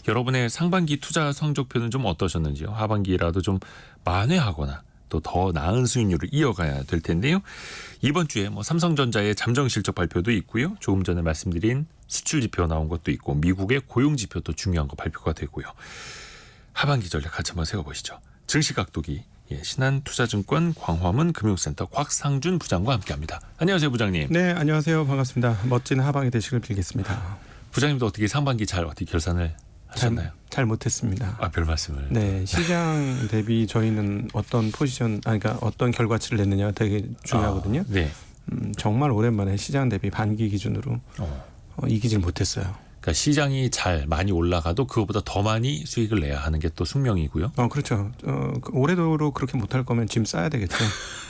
여러분의 상반기 투자 성적표는 좀 어떠셨는지요? 하반기라도 좀 만회하거나 또 더 나은 수익률을 이어가야 될 텐데요. 이번 주에 삼성전자의 잠정 실적 발표도 있고요. 조금 전에 말씀드린 수출 지표 나온 것도 있고 미국의 고용 지표도 중요한 거 발표가 되고요. 하반기 전략 같이 한번 세워보시죠. 증시각도기 신한투자증권 광화문 금융센터 곽상준 부장과 함께합니다. 안녕하세요, 부장님. 네, 안녕하세요. 반갑습니다. 멋진 하반기 되시길 빌겠습니다. 부장님도 어떻게 상반기 잘 어떻게 결산을 하셨나요? 잘 못했습니다. 별 말씀을. 네, 시장 대비 저희는 어떤 포지션, 그러니까 어떤 결과치를 냈느냐가 되게 중요하거든요. 네. 정말 오랜만에 시장 대비 반기 기준으로 이기질 못했어요. 그러니까 시장이 많이 올라가도 그것보다 더 많이 수익을 내야 하는 게 또 숙명이고요. 그렇죠. 올해도로 그렇게 못할 거면 짐 싸야 되겠죠.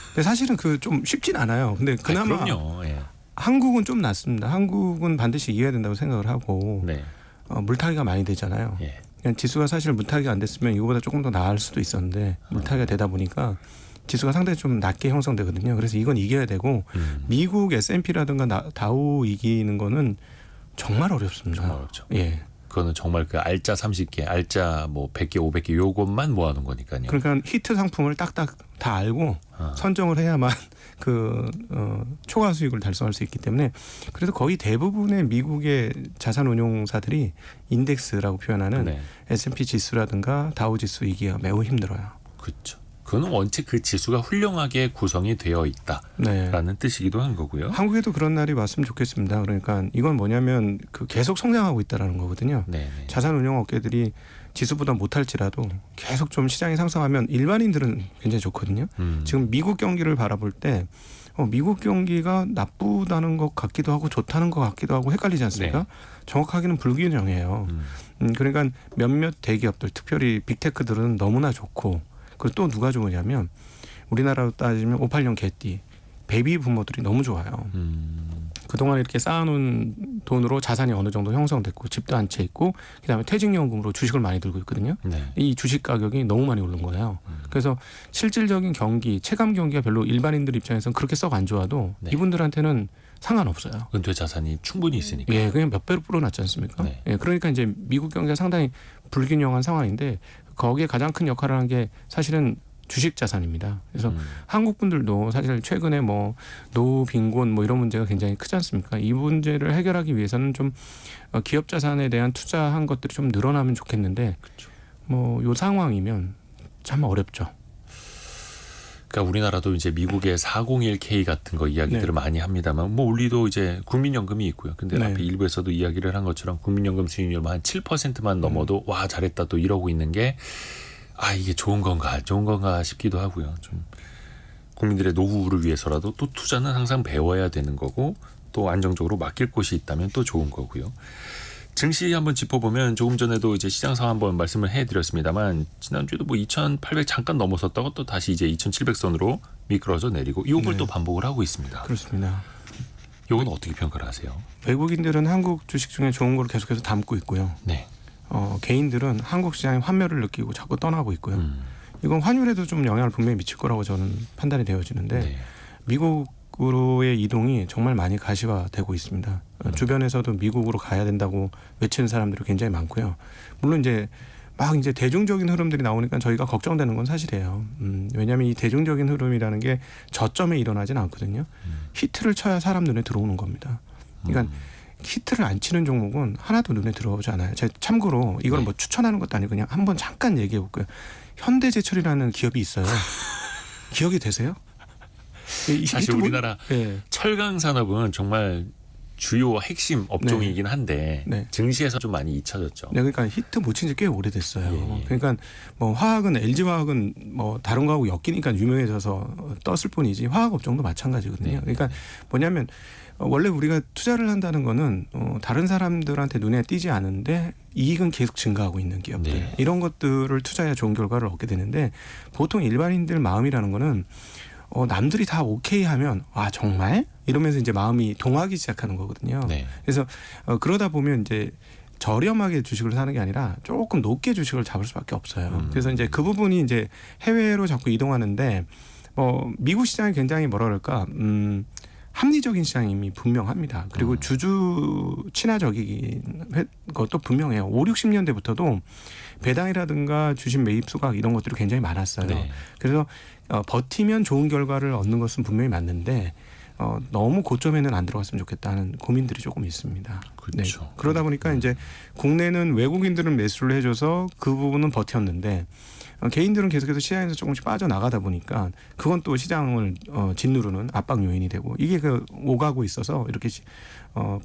근데 사실은 좀 쉽진 않아요. 근데 그나마 그럼요. 예. 한국은 좀 낫습니다. 한국은 반드시 이겨야 된다고 생각을 하고 네. 물타기가 많이 되잖아요. 예. 지수가 사실 물타기가 안 됐으면 이거보다 조금 더 나을 수도 있었는데 물타기가 되다 보니까 지수가 상당히 좀 낮게 형성되거든요. 그래서 이건 이겨야 되고 미국 S&P라든가 다우 이기는 거는 정말 어렵습니다. 정말 어렵죠. 예. 그거는 정말 그 알짜 30개, 알짜 100개, 500개 요것만 모아놓은 거니까요. 그러니까 히트 상품을 딱딱 다 알고 선정을 해야만 초과 수익을 달성할 수 있기 때문에 그래서 거의 대부분의 미국의 자산운용사들이 인덱스라고 표현하는 네. S&P 지수라든가 다우 지수 이기가 매우 힘들어요. 그렇죠. 그거는 원체 그 지수가 훌륭하게 구성이 되어 있다라는 뜻이기도 한 거고요. 한국에도 그런 날이 왔으면 좋겠습니다. 그러니까 이건 뭐냐면 계속 성장하고 있다라는 거거든요. 네네. 자산운용 업계들이 지수보다 못할지라도 계속 좀 시장이 상승하면 일반인들은 굉장히 좋거든요. 지금 미국 경기를 바라볼 때 미국 경기가 나쁘다는 것 같기도 하고 좋다는 것 같기도 하고 헷갈리지 않습니까? 네. 정확하게는 불균형해요. 그러니까 몇몇 대기업들 특별히 빅테크들은 너무나 좋고 그리고 또 누가 좋으냐면 우리나라로 따지면 580 개띠 베이비 부모들이 너무 좋아요. 그동안 이렇게 쌓아놓은 돈으로 자산이 어느 정도 형성됐고 집도 한 채 있고 그다음에 퇴직연금으로 주식을 많이 들고 있거든요. 네. 이 주식 가격이 너무 많이 오른 거예요. 그래서 실질적인 경기, 체감 경기가 별로 일반인들 입장에서는 그렇게 썩 안 좋아도 네. 이분들한테는 상관없어요. 은퇴 자산이 충분히 있으니까. 예, 그냥 몇 배로 불어났지 않습니까? 네. 예, 그러니까 이제 미국 경기가 상당히 불균형한 상황인데 거기에 가장 큰 역할을 한 게 사실은 주식 자산입니다. 그래서 한국 분들도 사실 최근에 노후 빈곤 이런 문제가 굉장히 크지 않습니까? 이 문제를 해결하기 위해서는 좀 기업 자산에 대한 투자한 것들이 좀 늘어나면 좋겠는데 요 상황이면 참 어렵죠. 그러니까 우리나라도 이제 미국의 401k 같은 거 이야기들을 많이 합니다만 우리도 이제 국민연금이 있고요. 근데 앞에 일부에서도 이야기를 한 것처럼 국민연금 수익률 한 7%만 넘어도 와 잘했다 또 이러고 있는 게 이게 좋은 건가 싶기도 하고요. 좀 국민들의 노후를 위해서라도 또 투자는 항상 배워야 되는 거고 또 안정적으로 맡길 곳이 있다면 또 좋은 거고요. 증시 한번 짚어보면 조금 전에도 이제 시장 상황 한번 말씀을 해드렸습니다만 지난주에도 2,800 잠깐 넘어섰다가 또 다시 이제 2,700선으로 미끄러져 내리고 이걸 또 반복을 하고 있습니다. 그렇습니다. 이건 어떻게 평가를 하세요? 외국인들은 한국 주식 중에 좋은 걸 계속해서 담고 있고요. 네. 개인들은 한국 시장의 환멸을 느끼고 자꾸 떠나고 있고요. 이건 환율에도 좀 영향을 분명히 미칠 거라고 저는 판단이 되어지는데 네. 미국으로의 이동이 정말 많이 가시화되고 있습니다. 주변에서도 미국으로 가야 된다고 외치는 사람들이 굉장히 많고요. 물론 이제 대중적인 흐름들이 나오니까 저희가 걱정되는 건 사실이에요. 왜냐하면 이 대중적인 흐름이라는 게 저점에 일어나진 않거든요. 히트를 쳐야 사람 눈에 들어오는 겁니다. 그러니까 히트를 안 치는 종목은 하나도 눈에 들어오지 않아요. 제가 참고로 이걸 추천하는 것도 아니고 그냥 한번 잠깐 얘기해 볼게요. 현대제철이라는 기업이 있어요. 기억이 되세요? 사실 우리나라 철강 산업은 정말 주요 핵심 업종이긴 한데 증시에서 좀 많이 잊혀졌죠. 네, 그러니까 히트 못 친 지 꽤 오래됐어요. 그러니까 화학은 LG화학은 다른 거하고 엮이니까 유명해져서 떴을 뿐이지 화학 업종도 마찬가지거든요. 그러니까 뭐냐면 원래 우리가 투자를 한다는 거는 다른 사람들한테 눈에 띄지 않은데 이익은 계속 증가하고 있는 기업들 이런 것들을 투자해야 좋은 결과를 얻게 되는데 보통 일반인들 마음이라는 거는 남들이 다 오케이 하면 정말 이러면서 이제 마음이 동하기 시작하는 거거든요. 그래서 그러다 보면 이제 저렴하게 주식을 사는 게 아니라 조금 높게 주식을 잡을 수밖에 없어요. 그래서 이제 그 부분이 이제 해외로 자꾸 이동하는데 미국 시장이 굉장히 뭐라 그럴까 합리적인 시장이 이미 분명합니다. 그리고 주주 친화적인 것도 분명해요. 5, 60년대부터도 배당이라든가 주식 매입 수각 이런 것들이 굉장히 많았어요. 네. 그래서 버티면 좋은 결과를 얻는 것은 분명히 맞는데 너무 고점에는 안 들어갔으면 좋겠다는 고민들이 조금 있습니다. 그렇죠. 네. 그러다 보니까 이제 국내는 외국인들은 매수를 해줘서 그 부분은 버텼는데 개인들은 계속해서 시장에서 조금씩 빠져나가다 보니까 그건 또 시장을 짓누르는 압박 요인이 되고 이게 오가고 있어서 이렇게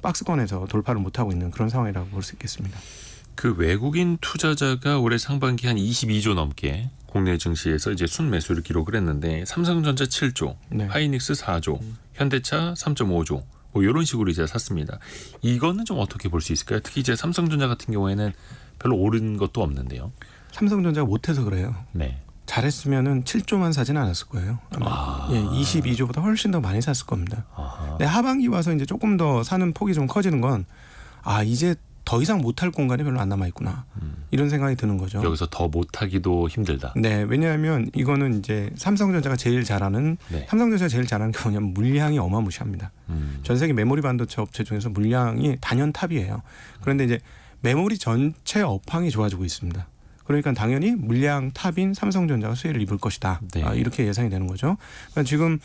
박스권에서 돌파를 못하고 있는 그런 상황이라고 볼 수 있겠습니다. 그 외국인 투자자가 올해 상반기 한 22조 넘게 국내 증시에서 이제 순매수를 기록을 했는데 삼성전자 7조, 네. 하이닉스 4조, 현대차 3.5조 뭐 이런 식으로 이제 샀습니다. 이거는 좀 어떻게 볼 수 있을까요? 특히 이제 삼성전자 같은 경우에는 별로 오른 것도 없는데요. 삼성전자가 못해서 그래요. 네. 잘했으면은 7조만 사지는 않았을 거예요. 아마. 예, 22조보다 훨씬 더 많이 샀을 겁니다. 근데 하반기 와서 이제 조금 더 사는 폭이 좀 커지는 건 이제 더 이상 못할 공간이 별로 안 남아 있구나. 이런 생각이 드는 거죠. 여기서 더 못하기도 힘들다. 네, 왜냐하면 이거는 이제 삼성전자가 제일 잘하는 네. 삼성전자가 제일 잘하는 게 뭐냐면 물량이 어마무시합니다. 전 세계 메모리 반도체 업체 중에서 물량이 단연 탑이에요. 그런데 이제 메모리 전체 업황이 좋아지고 있습니다. 그러니까 당연히 물량 탑인 삼성전자가 수혜를 입을 것이다. 네. 이렇게 예상이 되는 거죠. 그러니까 지금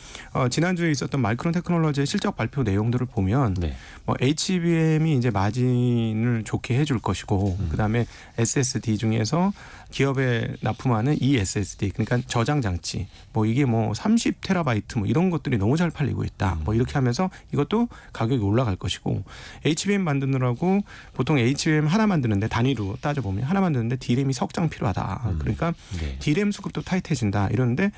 지난주에 있었던 마이크론 테크놀로지의 실적 발표 내용들을 보면 네. HBM이 이제 마진을 좋게 해줄 것이고 그다음에 SSD 중에서 기업에 납품하는 eSSD 그러니까 저장 장치 이게 30테라바이트 이런 것들이 너무 잘 팔리고 있다. 이렇게 하면서 이것도 가격이 올라갈 것이고 HBM 만드느라고 보통 HBM 하나 만드는데 단위로 따져보면 하나 만드는데 D램이 석장 필요하다. 그러니까 네. D램 수급도 타이트해진다. 이러는데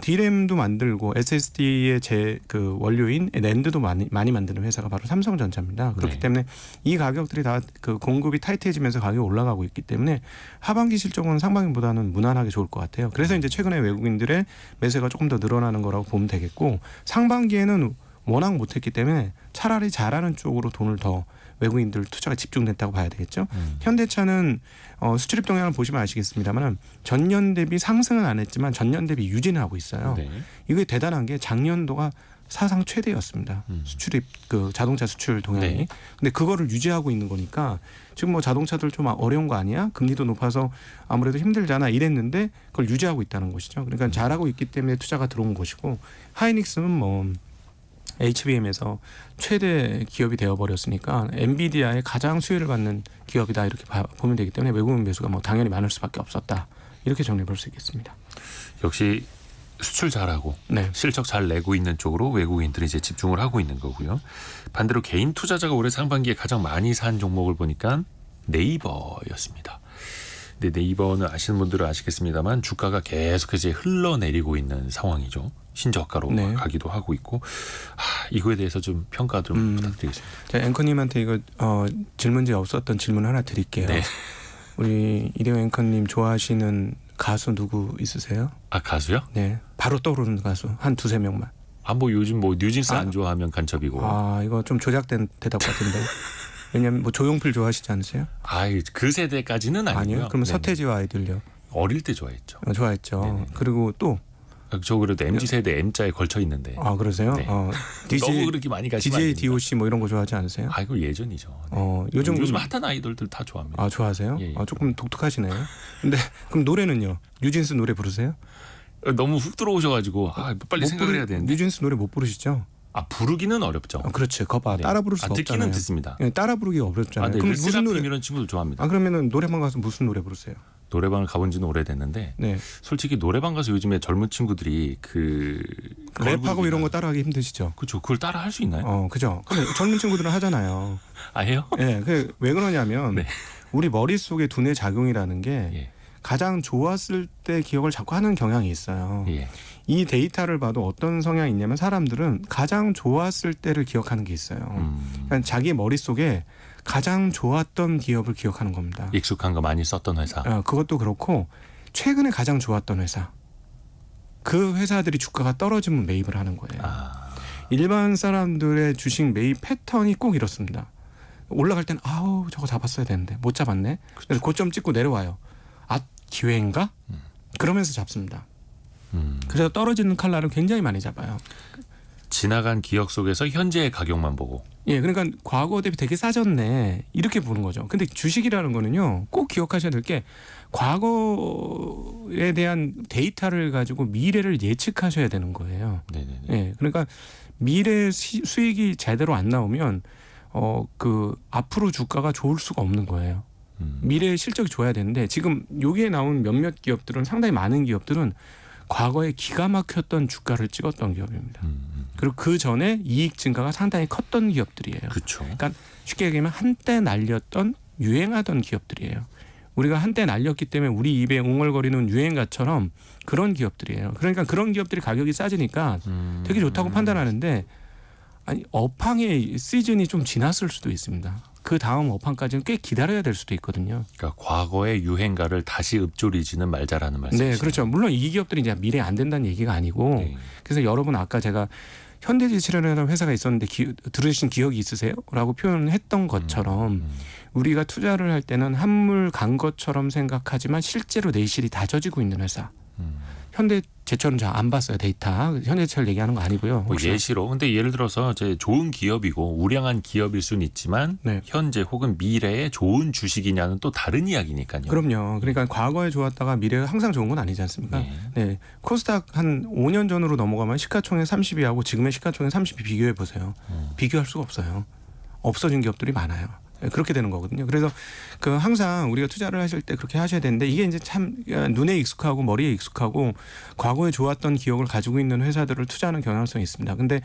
D램도 만들고 SSD의 그 원료인 낸드도 많이 만드는 회사가 바로 삼성전자입니다. 그렇기 네. 때문에 이 가격들이 다 그 공급이 타이트해지면서 가격이 올라가고 있기 때문에 하반기 실적은 상반기보다는 무난하게 좋을 것 같아요. 그래서 이제 최근에 외국인들의 매수가 조금 더 늘어나는 거라고 보면 되겠고 상반기에는 워낙 못했기 때문에 차라리 잘하는 쪽으로 돈을 더 외국인들 투자가 집중됐다고 봐야 되겠죠. 현대차는 수출입 동향을 보시면 아시겠습니다만 전년 대비 상승은 안 했지만 전년 대비 유지는 하고 있어요. 네. 이게 대단한 게 작년도가 사상 최대였습니다. 수출입 그 자동차 수출 동향이. 네. 근데 그거를 유지하고 있는 거니까 지금 자동차들 좀 어려운 거 아니야? 금리도 높아서 아무래도 힘들잖아 이랬는데 그걸 유지하고 있다는 것이죠. 그러니까 잘하고 있기 때문에 투자가 들어온 것이고 하이닉스는 HBM에서 최대 기업이 되어버렸으니까 엔비디아의 가장 수혜를 받는 기업이다 이렇게 보면 되기 때문에 외국인 매수가 당연히 많을 수밖에 없었다 이렇게 정리해 볼 수 있겠습니다. 역시 수출 잘하고 네. 실적 잘 내고 있는 쪽으로 외국인들이 이제 집중을 하고 있는 거고요. 반대로 개인 투자자가 올해 상반기에 가장 많이 산 종목을 보니까 네이버였습니다. 근데 네이버는 아시는 분들은 아시겠습니다만 주가가 계속해서 흘러내리고 있는 상황이죠. 신저가로 네. 가기도 하고 있고 이거에 대해서 좀 평가 좀 부탁드리겠습니다. 제가 앵커님한테 이거 질문지 없었던 질문 하나 드릴게요. 네. 우리 이대호 앵커님 좋아하시는 가수 누구 있으세요? 가수요? 네, 바로 떠오르는 가수 한 두세 명만. 요즘 뉴진스 안 좋아하면 간첩이고. 이거 좀 조작된 대답 같은데. 왜냐면 조용필 좋아하시지 않으세요? 그 세대까지는 아니고요. 아니요. 그럼 네네. 서태지와 아이들요. 어릴 때 좋아했죠. 좋아했죠. 네네. 그리고 또 저 그래도 MZ 세대 M자에 걸쳐 있는데. 그러세요? 네. DJ, 너무 그렇게 많이 가시면 DJ 안 됩니다. DOC 이런 거 좋아하지 않으세요? 이거 예전이죠. 네. 요즘 핫한 아이돌들 다 좋아합니다. 좋아하세요? 예, 예. 조금 독특하시네요. 근데 그럼 노래는요? 뉴진스 노래 부르세요? 너무 훅 들어오셔가지고 빨리 생각을 해야 되는데. 뉴진스 노래 못 부르시죠? 부르기는 어렵죠. 그렇지. 거봐. 네. 따라 부를 수 듣기는 없잖아요. 듣습니다. 따라 부르기가 어렵잖아요. 네. 그럼 무슨 노래? 이런 친구도 좋아합니다. 그러면은 노래방 가서 무슨 노래 부르세요? 노래방을 가본 지는 오래됐는데 네. 솔직히 노래방 가서 요즘에 젊은 친구들이 랩하고 이런 거 따라하기 힘드시죠? 그렇죠. 그걸 따라 할 수 있나요? 그죠. 근데 젊은 친구들은 하잖아요. 해요? 예. 왜 그러냐면 네. 우리 머릿속에 두뇌 작용이라는 게 예. 가장 좋았을 때 기억을 자꾸 하는 경향이 있어요. 예. 이 데이터를 봐도 어떤 성향이 있냐면 사람들은 가장 좋았을 때를 기억하는 게 있어요. 그러니까 자기 머릿속에 가장 좋았던 기업을 기억하는 겁니다. 익숙한 거 많이 썼던 회사. 그것도 그렇고 최근에 가장 좋았던 회사. 그 회사들이 주가가 떨어지면 매입을 하는 거예요. 일반 사람들의 주식 매입 패턴이 꼭 이렇습니다. 올라갈 땐 저거 잡았어야 되는데 못 잡았네. 그래서 고점 찍고 내려와요. 기회인가? 그러면서 잡습니다. 그래서 떨어지는 칼날을 굉장히 많이 잡아요. 지나간 기억 속에서 현재의 가격만 보고. 예, 그러니까 과거 대비 되게 싸졌네 이렇게 보는 거죠. 근데 주식이라는 거는요, 꼭 기억하셔야 될 게 과거에 대한 데이터를 가지고 미래를 예측하셔야 되는 거예요. 네네네. 예, 그러니까 미래 수익이 제대로 안 나오면 그 앞으로 주가가 좋을 수가 없는 거예요. 미래의 실적이 좋아야 되는데 지금 여기에 나온 몇몇 기업들은 상당히 많은 기업들은 과거에 기가 막혔던 주가를 찍었던 기업입니다. 그리고 그 전에 이익 증가가 상당히 컸던 기업들이에요. 그렇죠. 그러니까 쉽게 얘기하면 한때 날렸던 유행하던 기업들이에요. 우리가 한때 날렸기 때문에 우리 입에 웅얼거리는 유행가처럼 그런 기업들이에요. 그러니까 그런 기업들이 가격이 싸지니까 되게 좋다고 판단하는데 아니 업황의 시즌이 좀 지났을 수도 있습니다. 그 다음 업황까지는 꽤 기다려야 될 수도 있거든요. 그러니까 과거의 유행가를 다시 읍조리지는 말자라는 말씀이시죠. 네, 그렇죠. 물론 이 기업들이 이제 미래에 안 된다는 얘기가 아니고 네. 그래서 여러분 아까 제가 현대지치라는 회사가 있었는데 들으신 기억이 있으세요? 라고 표현했던 것처럼 우리가 투자를 할 때는 한물 간 것처럼 생각하지만 실제로 내실이 다져지고 있는 회사. 현대제철은 저 안 봤어요 데이터. 현대제철 얘기하는 거 아니고요. 뭐 예시로. 근데 예를 들어서 이제 좋은 기업이고 우량한 기업일 수는 있지만 네. 현재 혹은 미래에 좋은 주식이냐는 또 다른 이야기니까요. 그럼요. 그러니까 과거에 좋았다가 미래가 항상 좋은 건 아니지 않습니까? 네. 네. 코스닥 한 5년 전으로 넘어가면 시가총액 30위하고 지금의 시가총액 30위 비교해 보세요. 비교할 수가 없어요. 없어진 기업들이 많아요. 그렇게 되는 거거든요. 그래서 그 항상 우리가 투자를 하실 때 그렇게 하셔야 되는데 이게 이제 참 눈에 익숙하고 머리에 익숙하고 과거에 좋았던 기억을 가지고 있는 회사들을 투자하는 경향성이 있습니다. 근데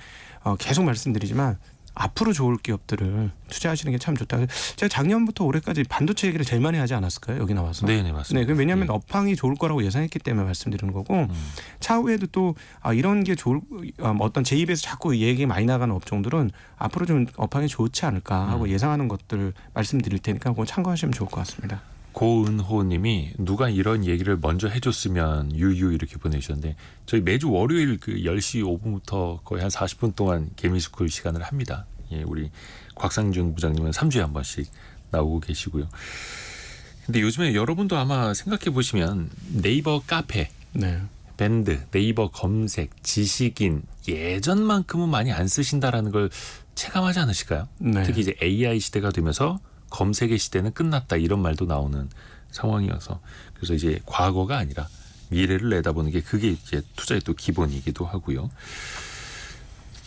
계속 말씀드리지만 앞으로 좋을 기업들을 투자하시는 게 참 좋다. 제가 작년부터 올해까지 반도체 얘기를 제일 많이 하지 않았을까요? 여기 나와서. 네, 맞습니다. 네, 왜냐하면 업황이 좋을 거라고 예상했기 때문에 말씀드리는 거고 차후에도 또 이런 게 좋을 어떤 제 입에서 자꾸 얘기 많이 나가는 업종들은 앞으로 좀 업황이 좋지 않을까 하고 예상하는 것들 말씀드릴 테니까 그거 참고하시면 좋을 것 같습니다. 고은호님이 누가 이런 얘기를 먼저 해줬으면 유유 이렇게 보내주셨는데 저희 매주 월요일 그 10시 5분부터 거의 한 40분 동안 개미스쿨 시간을 합니다. 예, 우리 곽상준 부장님은 3주에 한 번씩 나오고 계시고요. 근데 요즘에 여러분도 아마 생각해 보시면 네이버 카페, 네. 밴드, 네이버 검색, 지식인 예전만큼은 많이 안 쓰신다라는 걸 체감하지 않으실까요? 네. 특히 이제 AI 시대가 되면서 검색의 시대는 끝났다 이런 말도 나오는 상황이어서 그래서 이제 과거가 아니라 미래를 내다보는 게 그게 이제 투자의 또 기본이기도 하고요.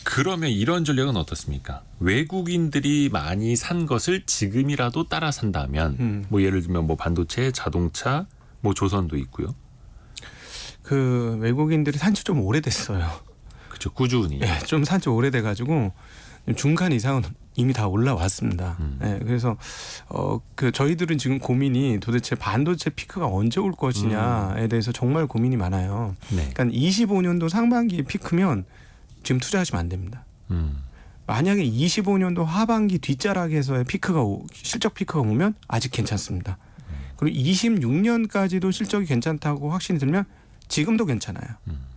그러면 이런 전략은 어떻습니까? 외국인들이 많이 산 것을 지금이라도 따라 산다면 뭐 예를 들면 뭐 반도체, 자동차, 뭐 조선도 있고요. 그 외국인들이 산지 좀 오래됐어요. 그렇죠. 꾸준히. 네, 좀 산지 오래돼 가지고 중간 이상은 이미 다 올라왔습니다. 네, 그래서 그 저희들은 지금 고민이 도대체 반도체 피크가 언제 올 것이냐에 대해서 정말 고민이 많아요. 네. 그러니까 25년도 상반기에 피크면 지금 투자하시면 안 됩니다. 만약에 25년도 하반기 뒷자락에서의 실적 피크가 오면 아직 괜찮습니다. 그리고 26년까지도 실적이 괜찮다고 확신이 들면 지금도 괜찮아요.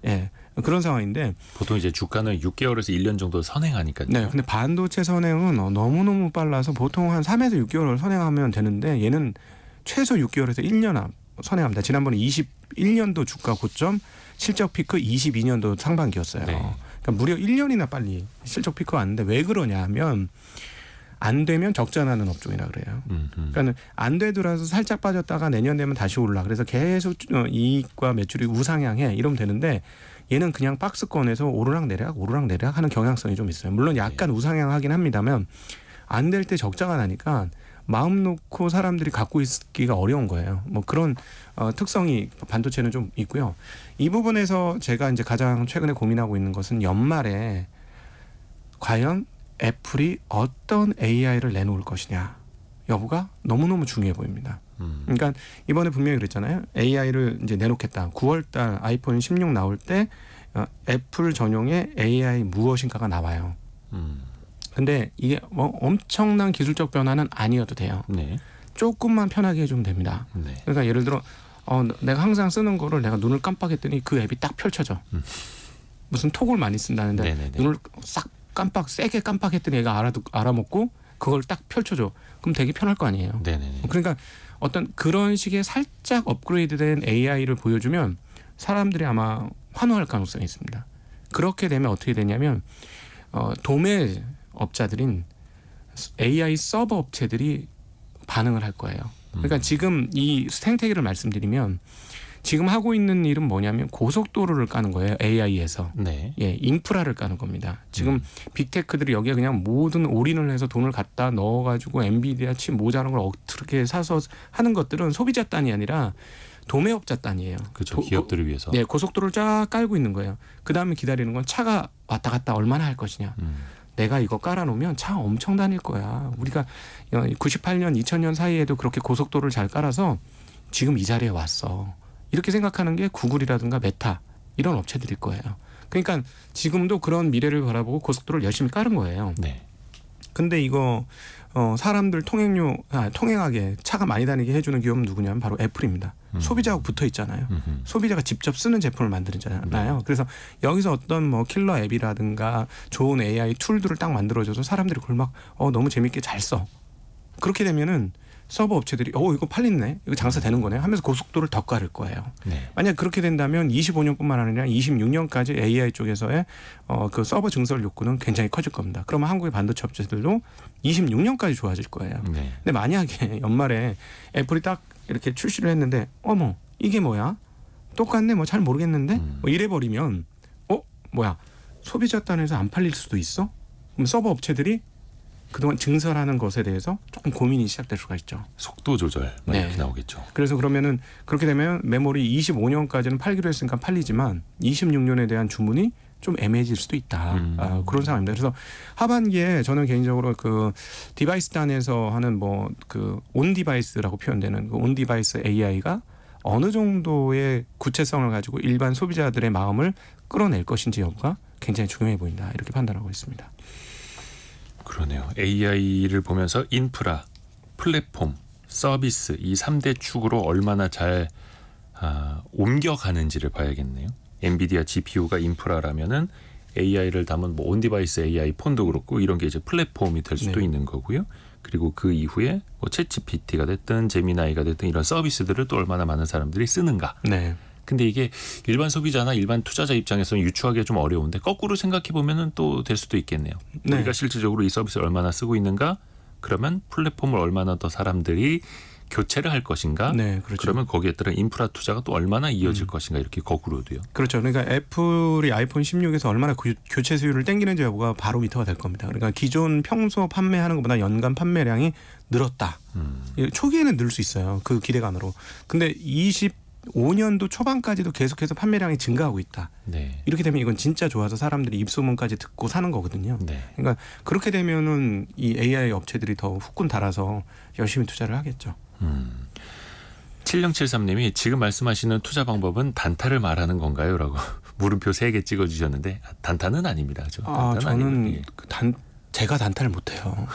예. 그런 상황인데 보통 이제 주가는 6개월에서 1년 정도 선행하니까요. 네, 근데 반도체 선행은 너무너무 빨라서 보통 한 3에서 6개월을 선행하면 되는데 얘는 최소 6개월에서 1년 선행합니다. 지난번에 21년도 주가 고점 실적 피크 22년도 상반기였어요. 네. 그러니까 무려 1년이나 빨리 실적 피크가 왔는데 왜 그러냐 하면 안 되면 적자 나는 업종이라 그래요. 그러니까 안 되더라도 살짝 빠졌다가 내년 되면 다시 올라. 그래서 계속 이익과 매출이 우상향해 이러면 되는데 얘는 그냥 박스권에서 오르락내리락 하는 경향성이 좀 있어요. 물론 약간 우상향하긴 합니다만 안 될 때 적자가 나니까 마음 놓고 사람들이 갖고 있기가 어려운 거예요. 뭐 그런 특성이 반도체는 좀 있고요. 이 부분에서 제가 이제 가장 최근에 고민하고 있는 것은 연말에 과연 애플이 어떤 AI를 내놓을 것이냐 여부가 너무너무 중요해 보입니다. 그러니까 이번에 분명히 그랬잖아요. AI를 이제 내놓겠다. 9월달 아이폰 16 나올 때 애플 전용의 AI 무엇인가가 나와요. 근데 이게 뭐 엄청난 기술적 변화는 아니어도 돼요. 네. 조금만 편하게 해주면 됩니다. 네. 그러니까 예를 들어 내가 항상 쓰는 거를 내가 눈을 깜빡했더니 그 앱이 딱 펼쳐져. 무슨 톡을 많이 쓴다는데 네네네. 눈을 싹 세게 깜빡했더니 얘가 알아먹고 그걸 딱 펼쳐줘. 그럼 되게 편할 거 아니에요. 네네네. 그러니까 어떤 그런 식의 살짝 업그레이드된 AI를 보여주면 사람들이 아마 환호할 가능성이 있습니다. 그렇게 되면 어떻게 되냐면 도매 업자들인 AI 서버 업체들이 반응을 할 거예요. 그러니까 지금 이 생태계를 말씀드리면 지금 하고 있는 일은 뭐냐면 고속도로를 까는 거예요. AI에서. 네. 예, 인프라를 까는 겁니다. 지금 빅테크들이 여기에 그냥 모든 올인을 해서 돈을 갖다 넣어가지고 엔비디아 칩 모자란 걸 어떻게 사서 하는 것들은 소비자 단이 아니라 도매업자 단이에요. 그렇죠. 기업들을 위해서. 네, 고속도로를 쫙 깔고 있는 거예요. 그 다음에 기다리는 건 차가 왔다 갔다 얼마나 할 것이냐. 내가 이거 깔아놓으면 차 엄청 다닐 거야. 우리가 98년, 2000년 사이에도 그렇게 고속도로를 잘 깔아서 지금 이 자리에 왔어. 이렇게 생각하는 게 구글이라든가 메타 이런 업체들일 거예요. 그러니까 지금도 그런 미래를 바라보고 고속도로를 열심히 깔은 거예요. 네. 근데 이거 사람들 통행하게 차가 많이 다니게 해주는 기업은 누구냐면 바로 애플입니다. 소비자하고 붙어 있잖아요. 소비자가 직접 쓰는 제품을 만들잖아요. 그래서 여기서 어떤 뭐 킬러 앱이라든가 좋은 AI 툴들을 딱 만들어줘서 사람들이 그걸 막 너무 재밌게 잘 써. 그렇게 되면은 서버 업체들이 이거 팔리네, 이거 장사 되는 거네 하면서 고속도로를 더 깔을 거예요. 네. 만약 그렇게 된다면 25년뿐만 아니라 26년까지 AI 쪽에서의 그 서버 증설 욕구는 굉장히 커질 겁니다. 그러면 한국의 반도체 업체들도 26년까지 좋아질 거예요. 네. 근데 만약에 연말에 애플이 딱 이렇게 출시를 했는데 어머 이게 뭐야? 똑같네, 뭐 잘 모르겠는데 뭐 이래 버리면 뭐야, 소비자 단에서 안 팔릴 수도 있어? 그럼 서버 업체들이 그동안 증설하는 것에 대해서 조금 고민이 시작될 수가 있죠. 속도 조절 네. 이렇게 나오겠죠. 그래서 그러면은 그렇게 되면 메모리 25년까지는 팔기로 했으니까 팔리지만 26년에 대한 주문이 좀 애매해질 수도 있다. 그런 상황입니다. 그래서 하반기에 저는 개인적으로 그 디바이스 단에서 하는 뭐 그 온 디바이스라고 표현되는 그 온 디바이스 AI가 어느 정도의 구체성을 가지고 일반 소비자들의 마음을 끌어낼 것인지 여부가 굉장히 중요해 보인다. 이렇게 판단하고 있습니다. 그러네요. AI를 보면서 인프라, 플랫폼, 서비스 이 3대 축으로 얼마나 잘 옮겨가는지를 봐야겠네요. 엔비디아 GPU가 인프라라면은 AI를 담은 뭐 온디바이스 AI 폰도 그렇고 이런 게 이제 플랫폼이 될 수도 네. 있는 거고요. 그리고 그 이후에 뭐 챗GPT가 됐든 제미나이가 됐든 이런 서비스들을 또 얼마나 많은 사람들이 쓰는가. 네. 근데 이게 일반 소비자나 일반 투자자 입장에서는 유추하기가 좀 어려운데 거꾸로 생각해 보면은 또 될 수도 있겠네요. 네. 우리가 실질적으로 이 서비스를 얼마나 쓰고 있는가? 그러면 플랫폼을 얼마나 더 사람들이 교체를 할 것인가? 네, 그렇죠. 그러면 거기에 따른 인프라 투자가 또 얼마나 이어질 것인가? 이렇게 거꾸로도요. 그렇죠. 그러니까 애플이 아이폰 16에서 얼마나 교체 수율을 땡기는지 여부가 바로 미터가 될 겁니다. 그러니까 기존 평소 판매하는 것보다 연간 판매량이 늘었다. 초기에는 늘 수 있어요. 그 기대감으로. 근데 25년도 초반까지도 계속해서 판매량이 증가하고 있다. 네. 이렇게 되면 이건 진짜 좋아서 사람들이 입소문까지 듣고 사는 거거든요. 네. 그러니까 그렇게 되면은 이 AI 업체들이 더 후끈 달아서 열심히 투자를 하겠죠. 7073님이 지금 말씀하시는 투자 방법은 단타를 말하는 건가요? 라고 물음표 3개 찍어주셨는데 단타는 아닙니다. 저는 제가 단타를 못해요.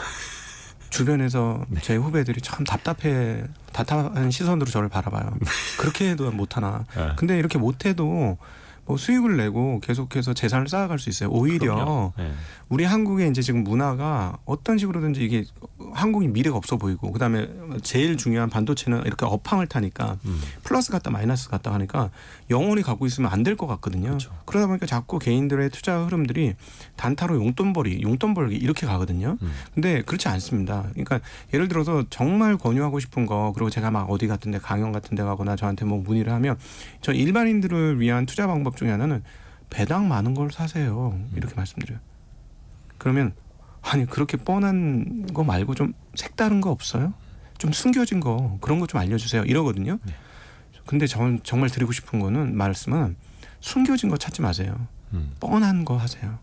주변에서 네. 제 후배들이 참 답답한 시선으로 저를 바라봐요. 그렇게 해도 못하나. 근데 이렇게 못해도 뭐 수익을 내고 계속해서 재산을 쌓아갈 수 있어요. 오히려 네. 우리 한국의 이제 지금 문화가 어떤 식으로든지 이게 한국이 미래가 없어 보이고 그다음에 제일 중요한 반도체는 이렇게 업황을 타니까 플러스 갔다 마이너스 갔다 하니까 영원히 갖고 있으면 안 될 것 같거든요. 그렇죠. 그러다 보니까 자꾸 개인들의 투자 흐름들이 단타로 용돈 벌기 이렇게 가거든요. 근데 그렇지 않습니다. 그러니까 예를 들어서 정말 권유하고 싶은 거 그리고 제가 막 어디 같은 데 강연 같은 데 가거나 저한테 뭐 문의를 하면 저 일반인들을 위한 투자 방법 중에 하나는 배당 많은 걸 사세요. 이렇게 말씀드려요. 그러면 아니 그렇게 뻔한 거 말고 좀 색다른 거 없어요? 좀 숨겨진 거 그런 거 좀 알려주세요. 이러거든요. 네. 근데 저는 정말 드리고 싶은 거는 말씀은 숨겨진 거 찾지 마세요. 뻔한 거 하세요.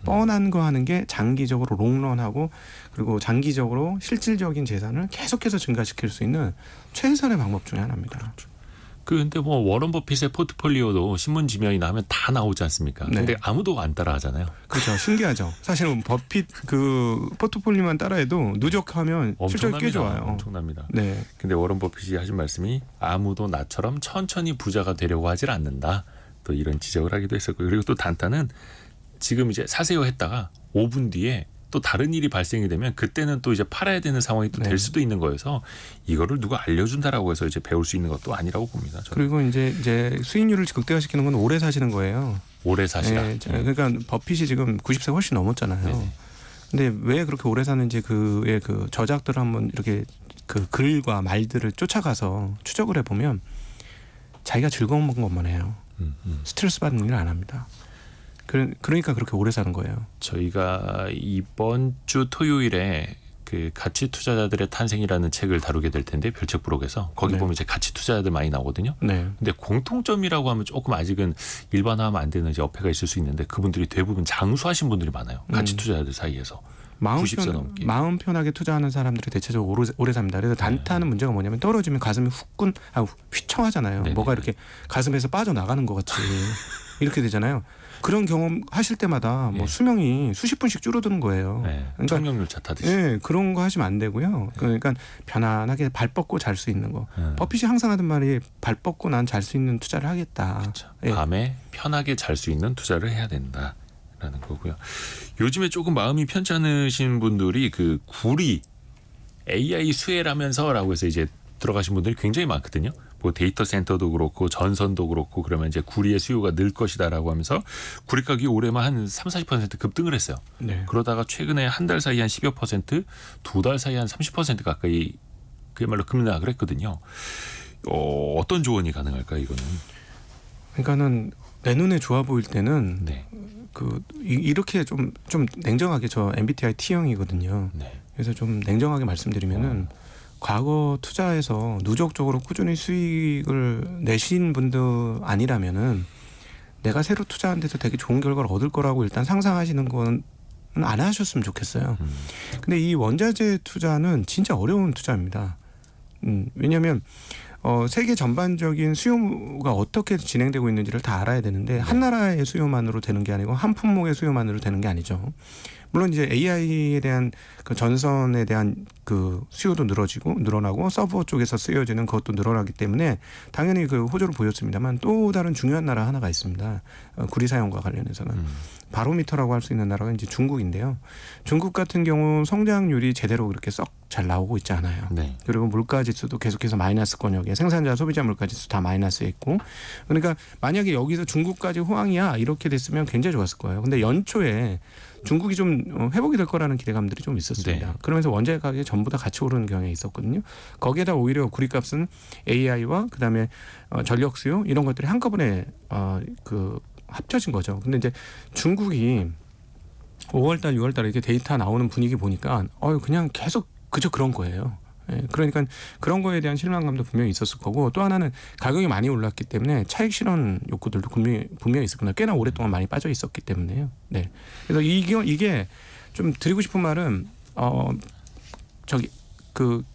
뻔한 거 하는 게 장기적으로 롱런하고 그리고 장기적으로 실질적인 재산을 계속해서 증가시킬 수 있는 최선의 방법 중에 하나입니다. 그렇죠. 근데 뭐 워런 버핏의 포트폴리오도 신문 지면이나 하면 다 나오지 않습니까? 네. 근데 아무도 안 따라하잖아요. 그렇죠. 신기하죠. 사실은 버핏 그 포트폴리오만 따라해도 누적하면 실적이 꽤 좋아요. 엄청납니다. 네. 근데 워런 버핏이 하신 말씀이 아무도 나처럼 천천히 부자가 되려고 하질 않는다. 또 이런 지적을 하기도 했었고 그리고 또 단타는 지금 이제 사세요 했다가 5분 뒤에 또 다른 일이 발생이 되면 그때는 또 이제 팔아야 되는 상황이 또 될 수도 있는 거여서 이거를 누가 알려준다라고 해서 이제 배울 수 있는 것도 아니라고 봅니다. 저는. 그리고 이제 수익률을 극대화시키는 건 오래 사시는 거예요. 오래 사시라. 네, 그러니까 버핏이 지금 90세 훨씬 넘었잖아요. 네네. 근데 왜 그렇게 오래 사는지 그의 그 저작들을 한번 이렇게 그 글과 말들을 쫓아가서 추적을 해보면 자기가 즐거운 것만 해요. 스트레스 받는 일을 안 합니다. 그러니까 그렇게 오래 사는 거예요. 저희가 이번 주 토요일에 그 가치 투자자들의 탄생이라는 책을 다루게 될 텐데 별책부록에서 거기 네. 보면 이제 가치 투자자들 많이 나오거든요. 네. 근데 공통점이라고 하면 조금 아직은 일반화하면 안 되는 이제 어폐가 있을 수 있는데 그분들이 대부분 장수하신 분들이 많아요. 가치 투자자들 사이에서. 마음 편하게 투자하는 사람들이 대체적으로 오래 삽니다. 그래서 단타는 문제가 뭐냐면 떨어지면 가슴이 휘청하잖아요. 네네. 뭐가 이렇게 가슴에서 빠져나가는 것 같이 이렇게 되잖아요. 그런 경험 하실 때마다 뭐 수명이 수십 분씩 줄어드는 거예요. 네. 그러니까 청력열차 타듯이. 네, 그런 거 하시면 안 되고요. 그러니까 편안하게 발 뻗고 잘 수 있는 거. 버핏이 항상 하던 말이 발 뻗고 난 잘 수 있는 투자를 하겠다. 그렇죠. 밤에 편하게 잘 수 있는 투자를 해야 된다라는 거고요. 요즘에 조금 마음이 편찮으신 분들이 그 구리 AI 수혜라면서라고 해서 이제 들어가신 분들이 굉장히 많거든요. 뭐 데이터 센터도 그렇고 전선도 그렇고 그러면 이제 구리의 수요가 늘 것이다라고 하면서 구리 가격이 올해만 한 30-40% 급등을 했어요. 네. 그러다가 최근에 한 달 사이 한 10여%, 두 달 사이 한 30% 가까이 그야말로 급락을 했거든요. 어떤 조언이 가능할까요, 이거는? 그러니까는 내 눈에 좋아 보일 때는 네. 이렇게 좀 냉정하게 저 MBTI T형이거든요. 네. 그래서 좀 냉정하게 말씀드리면은 과거 투자에서 누적적으로 꾸준히 수익을 내신 분들 아니라면은 내가 새로 투자한 데서 되게 좋은 결과를 얻을 거라고 일단 상상하시는 건 안 하셨으면 좋겠어요. 근데 이 원자재 투자는 진짜 어려운 투자입니다. 왜냐하면 세계 전반적인 수요가 어떻게 진행되고 있는지를 다 알아야 되는데 한 나라의 수요만으로 되는 게 아니고 한 품목의 수요만으로 되는 게 아니죠. 물론 이제 AI에 대한 그 전선에 대한 그 수요도 늘어나고 서버 쪽에서 쓰여지는 그것도 늘어나기 때문에 당연히 그 호조를 보였습니다만 또 다른 중요한 나라 하나가 있습니다. 구리 사용과 관련해서는 바로미터라고 할 수 있는 나라가 이제 중국인데요. 중국 같은 경우 성장률이 제대로 그렇게 썩 잘 나오고 있지 않아요. 네. 그리고 물가지수도 계속해서 마이너스 권역에 생산자 소비자 물가지수 다 마이너스에 있고 그러니까 만약에 여기서 중국까지 호황이야 이렇게 됐으면 굉장히 좋았을 거예요. 근데 연초에 중국이 좀 회복이 될 거라는 기대감들이 좀 있었습니다. 네. 그러면서 원자재 가격이 전부 다 같이 오르는 경향이 있었거든요. 거기에다 오히려 구리값은 AI와 그다음에 전력 수요 이런 것들이 한꺼번에 그 합쳐진 거죠. 근데 이제 중국이 5월달, 6월달 이렇게 데이터 나오는 분위기 보니까 그냥 계속 그저 그런 거예요. 예, 그러니까 그런 거에 대한 실망감도 분명히 있었을 거고 또 하나는 가격이 많이 올랐기 때문에 차익 실현 욕구들도 분명히 있을 거예요. 꽤나 오랫동안 많이 빠져 있었기 때문에요. 네. 그래서 이게 좀 드리고 싶은 말은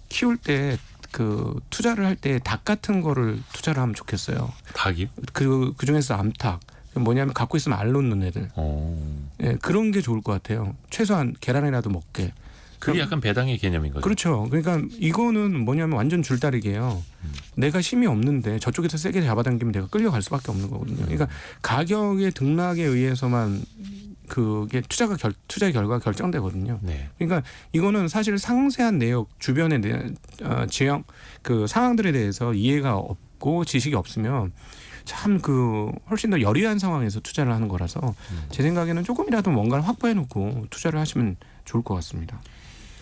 키울 때 그 투자를 할 때 닭 같은 거를 투자를 하면 좋겠어요. 닭이요? 그 중에서 암탉. 뭐냐면 갖고 있으면 알 놓는 애들. 예, 그런 게 좋을 것 같아요. 최소한 계란이라도 먹게. 그게 약간 배당의 개념인 거죠. 그렇죠. 그러니까 이거는 뭐냐면 완전 줄다리기예요. 내가 힘이 없는데 저쪽에서 세게 잡아당기면 내가 끌려갈 수밖에 없는 거거든요. 그러니까 가격의 등락에 의해서만 그게 투자의 결과가 결정되거든요. 네. 그러니까 이거는 사실 상세한 내역 주변의 지형 그 상황들에 대해서 이해가 없고 지식이 없으면 참 훨씬 더 여리한 상황에서 투자를 하는 거라서 제 생각에는 조금이라도 뭔가를 확보해 놓고 투자를 하시면 좋을 것 같습니다.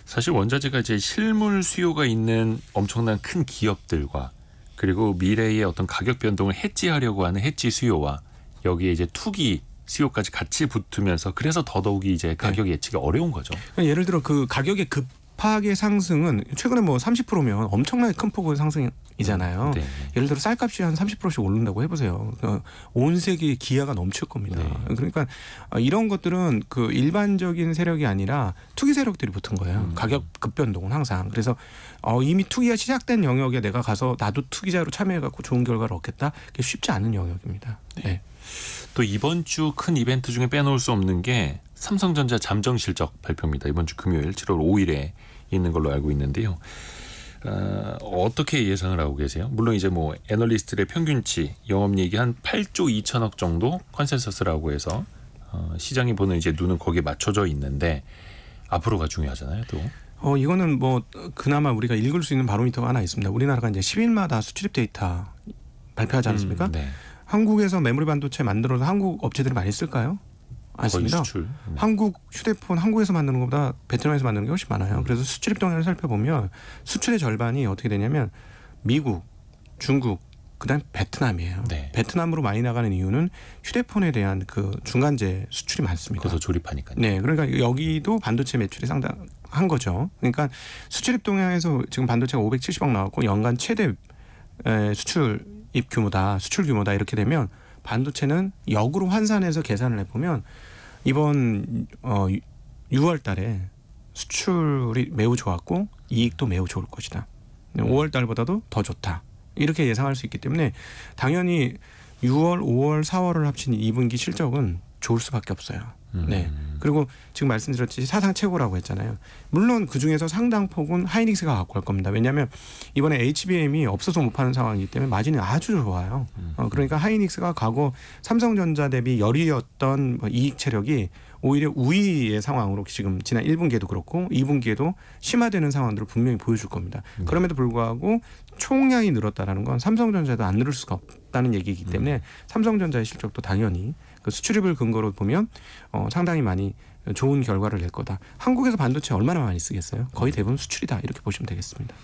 사실 원자재가 이제 실물 수요가 있는 엄청난 큰 기업들과 그리고 미래의 어떤 가격 변동을 해지하려고 하는 해지 수요와 여기에 이제 투기 수요까지 같이 붙으면서 그래서 더더욱이 이제 가격 예측이 어려운 거죠. 그러니까 예를 들어 그 가격의 급하게 상승은 최근에 뭐 30%면 엄청나게 큰 폭의 상승이잖아요. 네. 예를 들어 쌀값이 한 30%씩 오른다고 해보세요. 온 세계에 기아가 넘칠 겁니다. 네. 그러니까 이런 것들은 그 일반적인 세력이 아니라 투기 세력들이 붙은 거예요. 가격 급변동은 항상. 그래서 이미 투기가 시작된 영역에 내가 가서 나도 투기자로 참여해갖고 좋은 결과를 얻겠다. 그게 쉽지 않은 영역입니다. 네. 또 이번 주 큰 이벤트 중에 빼놓을 수 없는 게 삼성전자 잠정 실적 발표입니다. 이번 주 금요일 7월 5일에 있는 걸로 알고 있는데요. 어떻게 예상을 하고 계세요? 물론 이제 뭐 애널리스트의 평균치 영업이익이 한 8조 2천억 정도 컨센서스라고 해서 시장이 보는 이제 눈은 거기에 맞춰져 있는데 앞으로가 중요하잖아요, 또. 이거는 뭐 그나마 우리가 읽을 수 있는 바로미터가 하나 있습니다. 우리나라가 이제 10일마다 수출입 데이터 발표하지 않습니까? 네. 한국에서 메모리 반도체 만들어서 한국 업체들이 많이 쓸까요? 않습니다. 수출. 네. 한국 휴대폰 한국에서 만드는 것보다 베트남에서 만드는 게 훨씬 많아요. 그래서 수출입 동향을 살펴보면 수출의 절반이 어떻게 되냐면 미국, 중국, 그다음 베트남이에요. 네. 베트남으로 많이 나가는 이유는 휴대폰에 대한 그 중간재 수출이 많습니다. 거기서 조립하니까요. 네, 그러니까 여기도 반도체 매출이 상당한 거죠. 그러니까 수출입 동향에서 지금 반도체가 570억 나왔고 연간 최대 수출입 규모다, 수출 규모다 이렇게 되면 반도체는 역으로 환산해서 계산을 해보면 이번 6월달에 수출이 매우 좋았고 이익도 매우 좋을 것이다. 5월달보다도 더 좋다. 이렇게 예상할 수 있기 때문에 당연히 6월, 5월, 4월을 합친 2분기 실적은 좋을 수밖에 없어요. 네. 그리고 지금 말씀드렸듯이 사상 최고라고 했잖아요. 물론 그 중에서 상당폭은 하이닉스가 갖고 갈 겁니다. 왜냐하면 이번에 HBM이 없어서 못 파는 상황이기 때문에 마진이 아주 좋아요. 그러니까 하이닉스가 과거 삼성전자 대비 열이었던 이익 체력이 오히려 우위의 상황으로 지금 지난 1분기에도 그렇고 2분기에도 심화되는 상황들을 분명히 보여줄 겁니다. 그럼에도 불구하고 총량이 늘었다라는 건 삼성전자도 안 늘을 수가 없다는 얘기이기 때문에 삼성전자의 실적도 당연히 그 수출입을 근거로 보면 상당히 많이 좋은 결과를 낼 거다. 한국에서 반도체 얼마나 많이 쓰겠어요? 거의 대부분 수출이다. 이렇게 보시면 되겠습니다.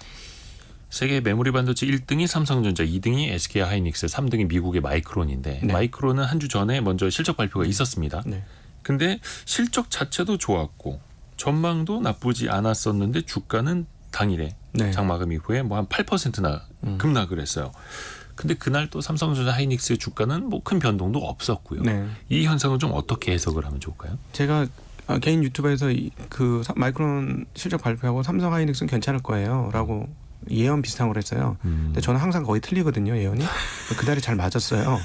세계 메모리 반도체 1등이 삼성전자, 2등이 SK 하이닉스, 3등이 미국의 마이크론인데 네. 마이크론은 한 주 전에 먼저 실적 발표가 있었습니다. 네. 근데 실적 자체도 좋았고 전망도 나쁘지 않았었는데 주가는 당일에 네. 장마감 이후에 뭐 한 8%나 급락을 했어요. 근데 그날 또 삼성전자 하이닉스의 주가는 뭐 큰 변동도 없었고요. 네. 이 현상은 좀 어떻게 해석을 하면 좋을까요? 제가 개인 유튜브에서 그 마이크론 실적 발표하고 삼성 하이닉스는 괜찮을 거예요라고 예언 비슷한 걸 했어요. 근데 저는 항상 거의 틀리거든요, 예언이. 그날이 잘 맞았어요.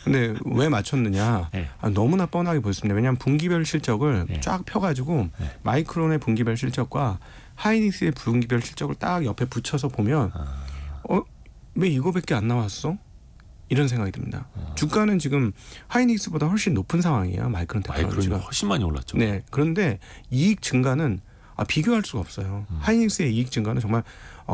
근데 왜 맞췄느냐? 네. 너무나 뻔하게 보였습니다. 왜냐하면 분기별 실적을 네. 쫙 펴가지고 네. 마이크론의 분기별 실적과 하이닉스의 분기별 실적을 딱 옆에 붙여서 보면 왜 이거밖에 안 나왔어? 이런 생각이 듭니다. 주가는 지금 하이닉스보다 훨씬 높은 상황이에요. 마이크론 마이크론이 테크놀로지가. 훨씬 많이 올랐죠. 네. 그런데 이익 증가는 비교할 수가 없어요. 하이닉스의 이익 증가는 정말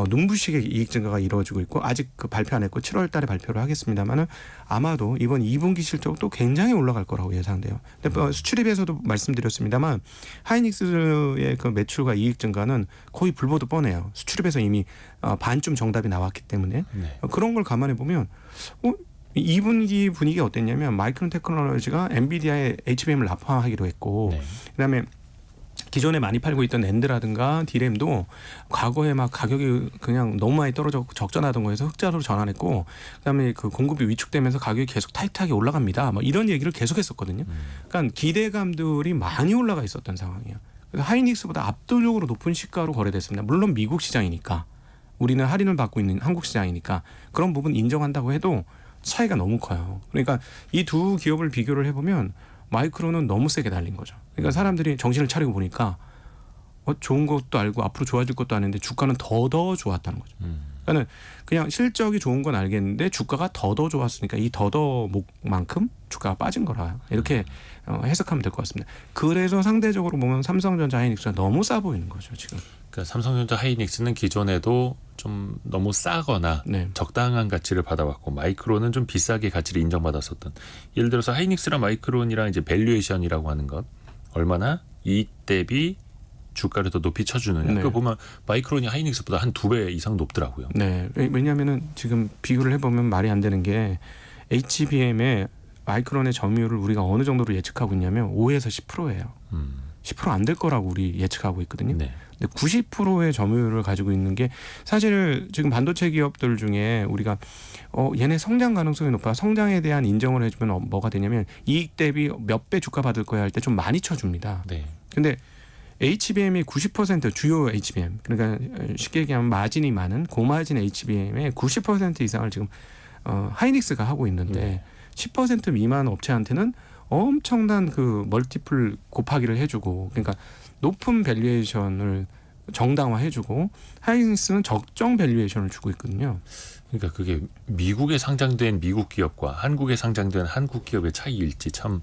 눈부시게 이익 증가가 이루어지고 있고 아직 그 발표 안 했고 7월 달에 발표를 하겠습니다만은 아마도 이번 2분기 실적도 굉장히 올라갈 거라고 예상돼요. 근데 수출입에서도 말씀드렸습니다만 하이닉스의 그 매출과 이익 증가는 거의 불보듯 뻔해요. 수출입에서 이미 반쯤 정답이 나왔기 때문에 네. 그런 걸 감안해 보면 2분기 분위기 어땠냐면 마이크론 테크놀로지가 엔비디아의 HBM을 납품하기로 했고 네. 그다음에 기존에 많이 팔고 있던 낸드라든가 디램도 과거에 막 가격이 그냥 너무 많이 떨어져 적전하던 거에서 흑자로 전환했고 그다음에 그 공급이 위축되면서 가격이 계속 타이트하게 올라갑니다. 뭐 이런 얘기를 계속했었거든요. 그러니까 기대감들이 많이 올라가 있었던 상황이에요. 그래서 하이닉스보다 압도적으로 높은 시가로 거래됐습니다. 물론 미국 시장이니까 우리는 할인을 받고 있는 한국 시장이니까 그런 부분 인정한다고 해도 차이가 너무 커요. 그러니까 이 두 기업을 비교를 해보면 마이크론은 너무 세게 달린 거죠. 그러니까 사람들이 정신을 차리고 보니까 좋은 것도 알고 앞으로 좋아질 것도 아는데 주가는 더 좋았다는 거죠. 그러니까 그냥 실적이 좋은 건 알겠는데 주가가 더 좋았으니까 이 더더목만큼 주가가 빠진 거라 이렇게 해석하면 될 것 같습니다. 그래서 상대적으로 보면 삼성전자 하이닉스가 너무 싸 보이는 거죠 지금. 그러니까 삼성전자 하이닉스는 기존에도 좀 너무 싸거나 네. 적당한 가치를 받아왔고 마이크론은 좀 비싸게 가치를 인정받았었던. 예를 들어서 하이닉스랑 마이크론이랑 이제 밸류에이션이라고 하는 것 얼마나 이익 대비 주가를 더 높이 쳐주느냐. 네. 그거 보면 마이크론이 하이닉스보다 한 2배 이상 높더라고요. 네. 왜냐하면은 지금 비교를 해보면 말이 안 되는 게 HBM의 마이크론의 점유율을 우리가 어느 정도로 예측하고 있냐면 5에서 10%예요. 10% 안 될 거라고 우리 예측하고 있거든요. 네. 근데 90%의 점유율을 가지고 있는 게 사실 지금 반도체 기업들 중에 우리가 얘네 성장 가능성이 높아 성장에 대한 인정을 해주면 뭐가 되냐면 이익 대비 몇 배 주가 받을 거야 할 때 좀 많이 쳐줍니다. 네. 근데 HBM이 90% 주요 HBM 그러니까 쉽게 얘기하면 마진이 많은 고마진 HBM의 90% 이상을 지금 하이닉스가 하고 있는데 10% 미만 업체한테는 엄청난 그 멀티플 곱하기를 해주고 그러니까 높은 밸류에이션을 정당화해주고 하이닉스는 적정 밸류에이션을 주고 있거든요. 그러니까 그게 미국에 상장된 미국 기업과 한국에 상장된 한국 기업의 차이일지 참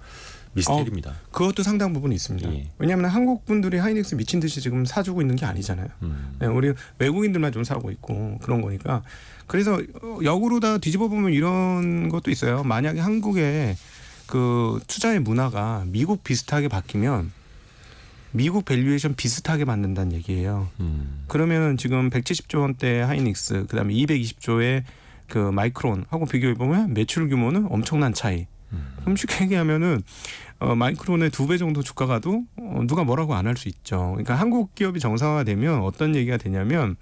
미스테리입니다. 그것도 상당 부분 있습니다. 예. 왜냐하면 한국 분들이 하이닉스 미친 듯이 지금 사주고 있는 게 아니잖아요. 네, 우리 외국인들만 좀 사고 있고 그런 거니까. 그래서 역으로 다 뒤집어 보면 이런 것도 있어요. 만약에 한국의 그 투자의 문화가 미국 비슷하게 바뀌면 미국 밸류에이션 비슷하게 만든다는 얘기예요. 그러면 지금 170조 원대 하이닉스, 그다음에 220조의 그 마이크론하고 비교해 보면 매출 규모는 엄청난 차이. 그럼 쉽게 얘기하면은 마이크론의 2배 정도 주가 가도 누가 뭐라고 안 할 수 있죠. 그러니까 한국 기업이 정상화되면 어떤 얘기가 되냐면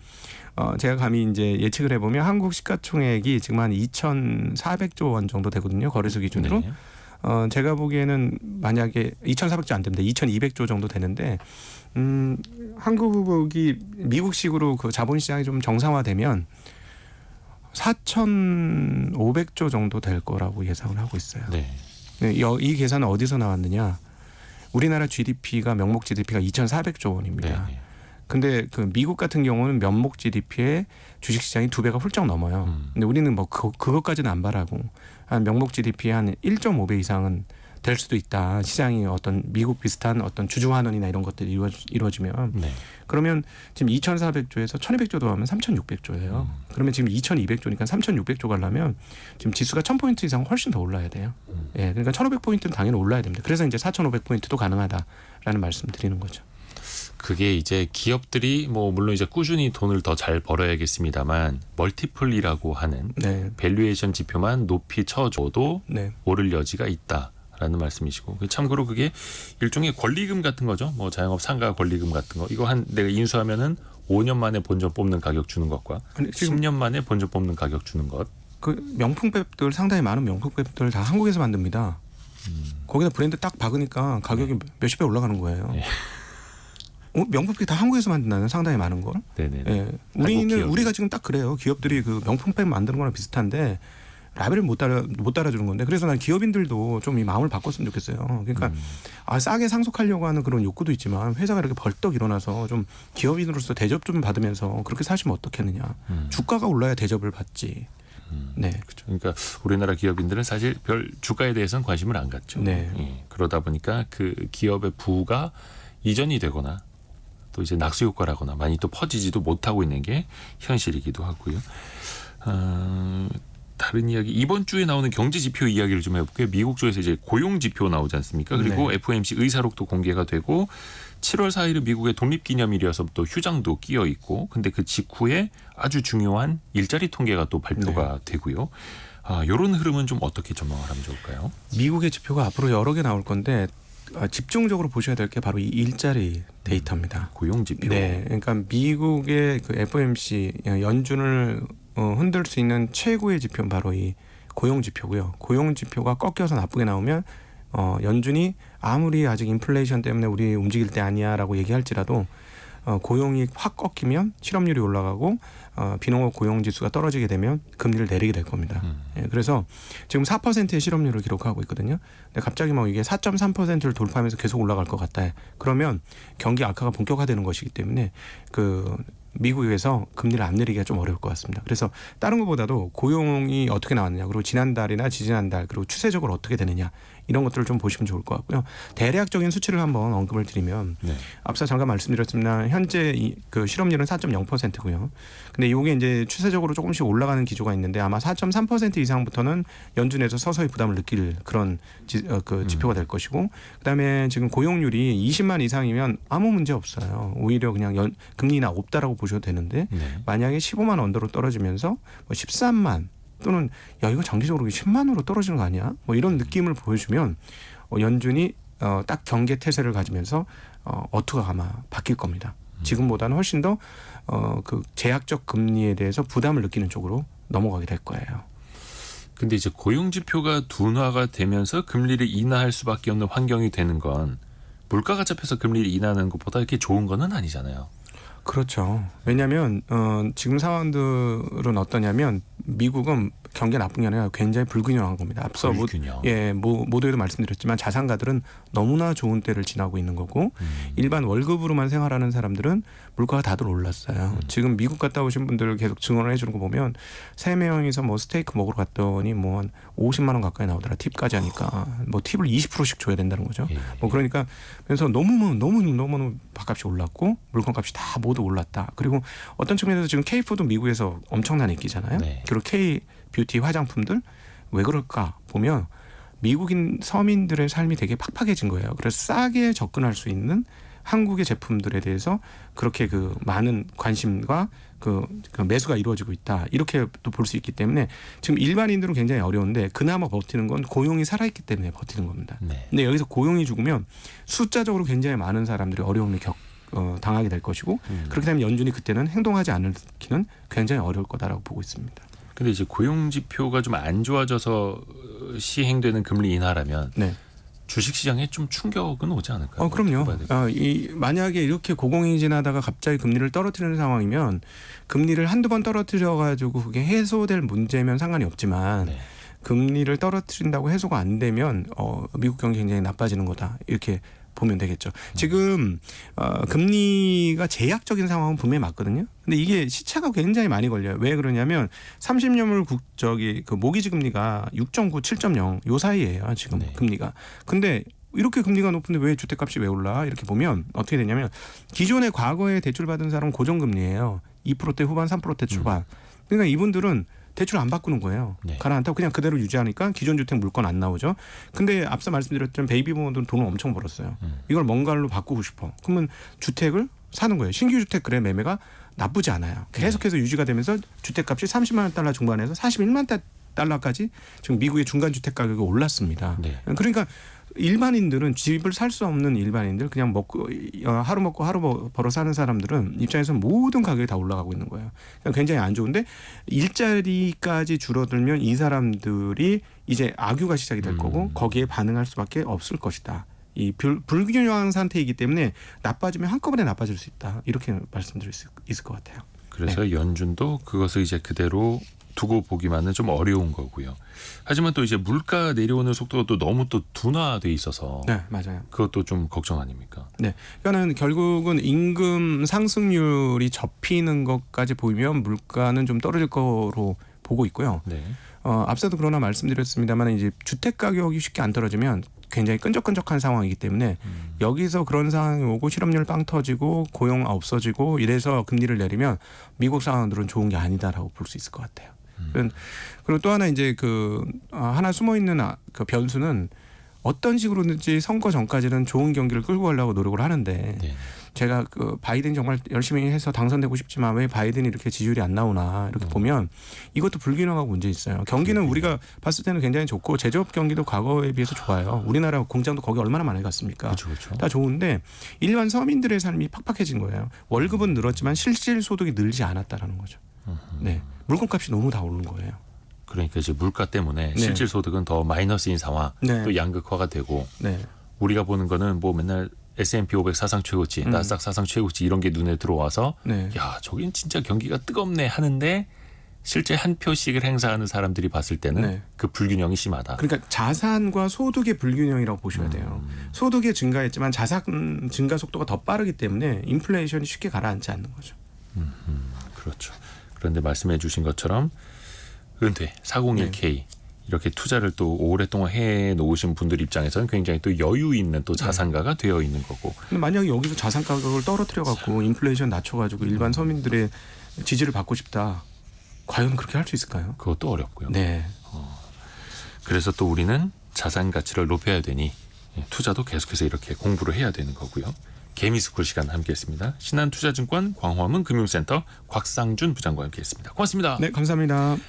제가 감히 이제 예측을 해보면 한국 시가총액이 지금 한 2,400조 원 정도 되거든요. 거래소 기준으로. 네. 제가 보기에는 만약에 2,400조 안 됩니다. 2,200조 정도 되는데 한국이 미국식으로 그 자본시장이 좀 정상화되면 4,500조 정도 될 거라고 예상을 하고 있어요. 네. 네, 이 계산은 어디서 나왔느냐? 우리나라 GDP가 명목 GDP가 2,400조 원입니다. 네. 근데 그 미국 같은 경우는 면목 GDP의 주식시장이 2배가 훌쩍 넘어요. 근데 우리는 뭐 그것까지는 안 바라고 한 명목 GDP의 한 1.5배 이상은 될 수도 있다. 시장이 어떤 미국 비슷한 어떤 주주환원이나 이런 것들이 이루어지면 네. 그러면 지금 2,400조에서 1,200조 더하면 3,600조예요. 그러면 지금 2,200조니까 3,600조 가려면 지금 지수가 1,000포인트 이상 훨씬 더 올라야 돼요. 예, 그러니까 1,500포인트는 당연히 올라야 됩니다. 그래서 이제 4,500포인트도 가능하다라는 말씀을 드리는 거죠. 그게 이제 기업들이 뭐 물론 이제 꾸준히 돈을 더 잘 벌어야겠습니다만 멀티플이라고 하는 네. 밸류에이션 지표만 높이 쳐줘도 네. 오를 여지가 있다라는 말씀이시고 참고로 그게 일종의 권리금 같은 거죠. 뭐 자영업 상가 권리금 같은 거 이거 한 내가 인수하면은 5년 만에 본전 뽑는 가격 주는 것과 아니, 지금 10년 만에 본전 뽑는 가격 주는 것. 그 명품백들 상당히 많은 명품백들 다 한국에서 만듭니다. 거기다 브랜드 딱 박으니까 가격이 몇십 배 올라가는 거예요. 네. 명품백 다 한국에서 만든다는 상당히 많은 걸. 네네. 예. 우리가 지금 딱 그래요. 기업들이 그 명품백 만드는 거랑 비슷한데 라벨을 못 따라주는 건데 그래서 난 기업인들도 좀 이 마음을 바꿨으면 좋겠어요. 그러니까 싸게 상속하려고 하는 그런 욕구도 있지만 회사가 이렇게 벌떡 일어나서 좀 기업인으로서 대접 좀 받으면서 그렇게 사시면 어떻겠느냐. 주가가 올라야 대접을 받지. 네. 그렇죠. 그러니까 우리나라 기업인들은 사실 별 주가에 대해서는 관심을 안 갖죠. 네. 예. 그러다 보니까 그 기업의 부가 이전이 되거나 또 이제 낙수 효과라거나 많이 또 퍼지지도 못하고 있는 게 현실이기도 하고요. 다른 이야기 이번 주에 나오는 경제 지표 이야기를 좀 해볼게요. 미국 쪽에서 이제 고용 지표 나오지 않습니까? 그리고 네. FOMC 의사록도 공개가 되고 7월 4일은 미국의 독립기념일이어서 또 휴장도 끼어 있고 근데 그 직후에 아주 중요한 일자리 통계가 또 발표가 되고요. 이런 흐름은 좀 어떻게 전망을 하면 좋을까요? 미국의 지표가 앞으로 여러 개 나올 건데 집중적으로 보셔야 될 게 바로 이 일자리 데이터입니다. 고용 지표. 네, 그러니까 미국의 그 FOMC 연준을 흔들 수 있는 최고의 지표는 바로 이 고용 지표고요. 고용 지표가 꺾여서 나쁘게 나오면 연준이 아무리 아직 인플레이션 때문에 우리 움직일 때 아니야라고 얘기할지라도 고용이 확 꺾이면 실업률이 올라가고 비농업 고용 지수가 떨어지게 되면 금리를 내리게 될 겁니다. 예, 그래서 지금 4%의 실업률을 기록하고 있거든요. 근데 갑자기 뭐 이게 4.3%를 돌파하면서 계속 올라갈 것 같다. 그러면 경기 악화가 본격화되는 것이기 때문에 그 미국에서 금리를 안 내리기가 좀 어려울 것 같습니다. 그래서 다른 것보다도 고용이 어떻게 나왔느냐, 그리고 지난달이나 지지난달, 그리고 추세적으로 어떻게 되느냐 이런 것들을 좀 보시면 좋을 것 같고요. 대략적인 수치를 한번 언급을 드리면 앞서 잠깐 말씀드렸지만 현재 그 실업률은 4.0%고요. 근데 이게 이제 추세적으로 조금씩 올라가는 기조가 있는데 아마 4.3% 이상부터는 연준에서 서서히 부담을 느낄 그런 그 지표가 될 것이고, 그다음에 지금 고용률이 20만 이상이면 아무 문제 없어요. 오히려 그냥 금리 인하 없다라고 보셔도 되는데 만약에 15만 언더로 떨어지면서 뭐 13만 또는 야 이거 장기적으로 10만으로 떨어지는 거 아니야? 뭐 이런 느낌을 보여주면 연준이 딱 경계 태세를 가지면서 어투가 아마 바뀔 겁니다. 지금보다는 훨씬 더 그 제약적 금리에 대해서 부담을 느끼는 쪽으로 넘어가게 될 거예요. 근데 이제 고용 지표가 둔화가 되면서 금리를 인하할 수밖에 없는 환경이 되는 건 물가가 잡혀서 금리를 인하하는 것보다 이렇게 좋은 거는 아니잖아요. 그렇죠. 왜냐하면 지금 상황들은 어떠냐면 미국은 경기가 나쁜 게 아니라 굉장히 불균형한 겁니다. 앞서 불균형. 모두에도 말씀드렸지만 자산가들은 너무나 좋은 때를 지나고 있는 거고 일반 월급으로만 생활하는 사람들은 물가가 다들 올랐어요. 지금 미국 갔다 오신 분들 계속 증언을 해주는 거 보면 3명이서 뭐 스테이크 먹으러 갔더니 뭐 한 50만 원 가까이 나오더라. 팁까지 하니까 뭐 팁을 20%씩 줘야 된다는 거죠. 뭐 그러니까 그래서 너무 밥값이 올랐고 물건값이 다 모두 올랐다. 그리고 어떤 측면에서 지금 K푸드 미국에서 엄청난 인기잖아요. 네. 그리고 K뷰티 화장품들 왜 그럴까 보면 미국인 서민들의 삶이 되게 팍팍해진 거예요. 그래서 싸게 접근할 수 있는 한국의 제품들에 대해서 그렇게 그 많은 관심과 그 매수가 이루어지고 있다. 이렇게 또 볼 수 있기 때문에 지금 일반인들은 굉장히 어려운데 그나마 버티는 건 고용이 살아있기 때문에 버티는 겁니다. 네. 근데 여기서 고용이 죽으면 숫자적으로 굉장히 많은 사람들이 어려움을 당하게 될 것이고 그렇게 되면 연준이 그때는 행동하지 않기는 굉장히 어려울 거다라고 보고 있습니다. 근데 이제 고용 지표가 좀 안 좋아져서 시행되는 금리 인하라면 네. 주식시장에 좀 충격은 오지 않을까요? 그럼요. 만약에 이렇게 고공행진하다가 갑자기 금리를 떨어뜨리는 상황이면 금리를 한두 번 떨어뜨려가지고 그게 해소될 문제면 상관이 없지만 네. 금리를 떨어뜨린다고 해소가 안 되면 미국 경기 굉장히 나빠지는 거다. 이렇게 보면 되겠죠. 지금 금리가 제약적인 상황은 분명히 맞거든요. 근데 이게 시차가 굉장히 많이 걸려요. 왜 그러냐면 30년물 그 모기지 금리가 6.9, 7.0 요 사이예요. 지금 네. 금리가. 근데 이렇게 금리가 높은데 왜 주택값이 왜 올라? 이렇게 보면 어떻게 되냐면 기존에 과거에 대출 받은 사람은 고정금리예요. 2%대 후반, 3%대 초반. 그러니까 이분들은 대출 안 바꾸는 거예요. 네. 가라앉다고 그냥 그대로 유지하니까 기존 주택 물건 안 나오죠. 근데 앞서 말씀드렸던 베이비 부모들은 돈을 엄청 벌었어요. 이걸 뭔가로 바꾸고 싶어. 그러면 주택을 사는 거예요. 신규 주택 거래 매매가 나쁘지 않아요. 계속해서 유지가 되면서 주택값이 30만 달러 중반에서 41만 달러까지 지금 미국의 중간 주택 가격이 올랐습니다. 네. 그러니까 일반인들은 집을 살 수 없는 일반인들 그냥 하루 먹고 하루 벌어 사는 사람들은 입장에서 모든 가격이 다 올라가고 있는 거예요. 그러니까 굉장히 안 좋은데 일자리까지 줄어들면 이 사람들이 이제 악유가 시작이 될 거고 거기에 반응할 수밖에 없을 것이다. 이 불균형한 상태이기 때문에 나빠지면 한꺼번에 나빠질 수 있다. 이렇게 말씀드릴 수 있을 것 같아요. 그래서 네. 연준도 그것을 이제 그대로 두고 보기만은 좀 어려운 거고요. 하지만 또 이제 물가 내려오는 속도가 또 너무 또 둔화돼 있어서 네, 맞아요. 그것도 좀 걱정 아닙니까? 네, 그러니까는 결국은 임금 상승률이 접히는 것까지 보이면 물가는 좀 떨어질 거로 보고 있고요. 네. 앞서도 그러나 말씀드렸습니다만 이제 주택 가격이 쉽게 안 떨어지면 굉장히 끈적끈적한 상황이기 때문에 여기서 그런 상황이 오고 실업률 빵 터지고 고용 없어지고 이래서 금리를 내리면 미국 상황들은 좋은 게 아니다라고 볼 수 있을 것 같아요. 그리고 또 하나 이제 하나 숨어 있는 그 변수는 어떤 식으로든지 선거 전까지는 좋은 경기를 끌고 가려고 노력을 하는데 네. 제가 바이든 정말 열심히 해서 당선되고 싶지만 왜 바이든이 이렇게 지지율이 안 나오나 이렇게 보면 이것도 불균형하고 문제 있어요. 경기는 우리가 봤을 때는 굉장히 좋고 제조업 경기도 과거에 비해서 좋아요. 우리나라 공장도 거기 얼마나 많이 갔습니까? 그렇죠. 다 좋은데 일반 서민들의 삶이 팍팍해진 거예요. 월급은 늘었지만 실질 소득이 늘지 않았다라는 거죠. 네, 물건값이 너무 다 오른 거예요. 그러니까 이제 물가 때문에 네. 실질 소득은 더 마이너스인 상황, 네. 또 양극화가 되고 네. 우리가 보는 거는 뭐 맨날 S&P 500 사상 최고치, 나스닥 사상 최고치 이런 게 눈에 들어와서 네. 야 저긴 진짜 경기가 뜨겁네 하는데 실제 한 표씩을 행사하는 사람들이 봤을 때는 네. 그 불균형이 심하다. 그러니까 자산과 소득의 불균형이라고 보셔야 돼요. 소득이 증가했지만 자산 증가 속도가 더 빠르기 때문에 인플레이션이 쉽게 가라앉지 않는 거죠. 그렇죠. 그런데 말씀해 주신 것처럼 은퇴 401k 이렇게 투자를 또 오랫동안 해 놓으신 분들 입장에서는 굉장히 또 여유 있는 또 자산가가 되어 있는 거고. 근데 만약에 여기서 자산 가격을 떨어뜨려 갖고 인플레이션 낮춰 가지고 일반 서민들의 지지를 받고 싶다. 과연 그렇게 할 수 있을까요? 그것도 어렵고요. 네. 그래서 또 우리는 자산 가치를 높여야 되니 투자도 계속해서 이렇게 공부를 해야 되는 거고요. 개미스쿨 시간 함께했습니다. 신한투자증권 광화문 금융센터 곽상준 부장과 함께했습니다. 고맙습니다. 네, 감사합니다.